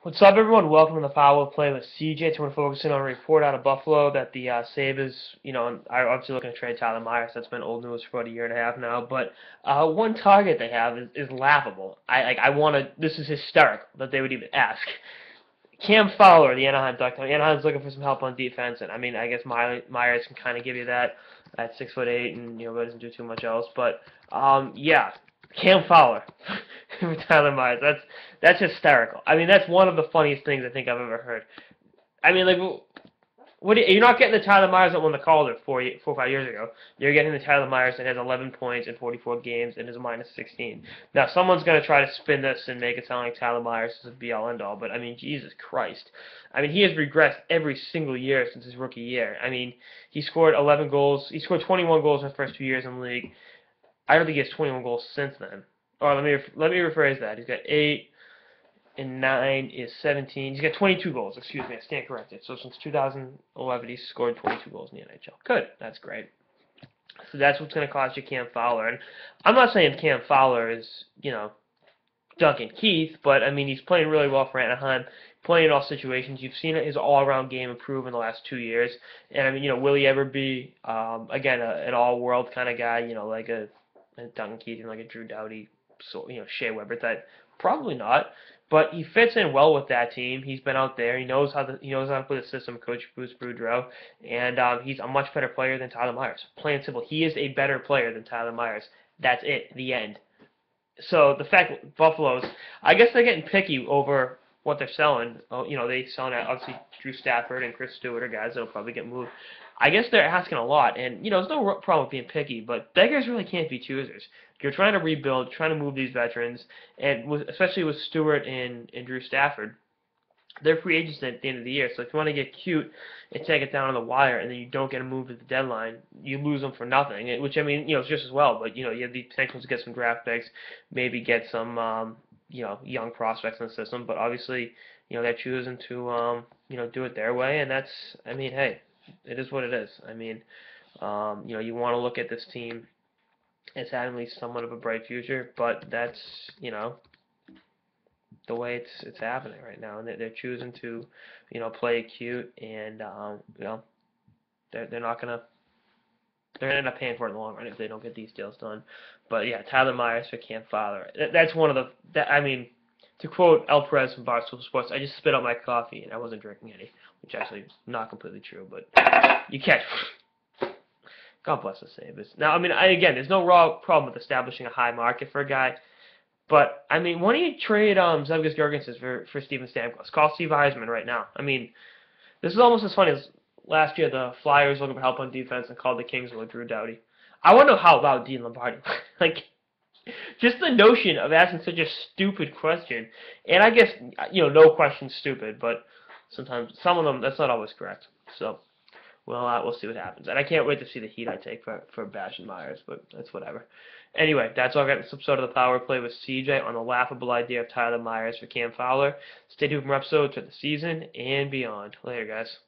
What's up, everyone? Welcome to the Fowler Play with CJ. So we're focusing on a report out of Buffalo that the Sabres, are obviously looking to trade Tyler Myers. That's been old news for about a year and a half now. But one target they have is laughable. I want to. This is hysterical that they would even ask. Cam Fowler, the Anaheim Ducks. Anaheim's looking for some help on defense, and I guess Myers can kind of give you that at 6'8", and doesn't do too much else. But yeah, Cam Fowler with Tyler Myers. That's hysterical. That's one of the funniest things I think I've ever heard. Like, you're not getting the Tyler Myers that won the Calder 4 or 5 years ago. You're getting the Tyler Myers that has 11 points in 44 games and is a -16. Now, someone's going to try to spin this and make it sound like Tyler Myers is a be-all, end-all, but, Jesus Christ. He has regressed every single year since his rookie year. He scored 11 goals. He scored 21 goals in the first 2 years in the league. I don't think he has 21 goals since then. Or let me rephrase that. He's got 8 and 9 is 17. He's got 22 goals. Excuse me, I stand corrected. So since 2011, he's scored 22 goals in the NHL. Good, that's great. So that's what's going to cost you Cam Fowler. And I'm not saying Cam Fowler is, Duncan Keith, but he's playing really well for Anaheim, playing in all situations. You've seen his all-around game improve in the last 2 years. And will he ever be again an all-world kind of guy? Like a Duncan Keith, like a Drew Doughty, Shea Weber type? Probably not. But he fits in well with that team. He's been out there. He knows how to put a system. Coach Bruce Boudreau, and he's a much better player than Tyler Myers. Plain and simple, he is a better player than Tyler Myers. That's it. The end. So the fact that Buffalo's, I guess they're getting picky over what they're selling. They selling obviously Drew Stafford and Chris Stewart are guys that'll probably get moved. I guess they're asking a lot, and there's no problem with being picky, but beggars really can't be choosers. You're trying to rebuild, trying to move these veterans, and especially with Stewart and Drew Stafford, they're free agents at the end of the year. So if you want to get cute and take it down on the wire, and then you don't get them moved at the deadline, you lose them for nothing. Which it's just as well. But you have the potential to get some draft picks, maybe get some young prospects in the system. But obviously, they're choosing to do it their way, and that's hey, it is what it is. You want to look at this team as having at least somewhat of a bright future, but that's the way it's happening right now, and they're choosing to play it cute, and they're not gonna end up paying for it in the long run if they don't get these deals done. But yeah, Tyler Myers for Cam Fowler. That's one of the to quote El Perez from Barstool Sports, I just spit out my coffee and I wasn't drinking any, which actually is not completely true, but you catch. God bless the Sabres. Now, again, there's no raw problem with establishing a high market for a guy, but, why don't you trade Zemgus Girgensons for Steven Stamkos? Call Steve Eisman right now. This is almost as funny as last year the Flyers looking for help on defense and called the Kings with Drew Doughty. I want to know how about Dean Lombardi. Just the notion of asking such a stupid question, and I guess, no question's stupid, but sometimes, some of them, that's not always correct. So, we'll see what happens. And I can't wait to see the heat I take for bashing Myers, but that's whatever. Anyway, that's all I got this episode of the Power Play with CJ on the laughable idea of Tyler Myers for Cam Fowler. Stay tuned for more episodes for the season and beyond. Later, guys.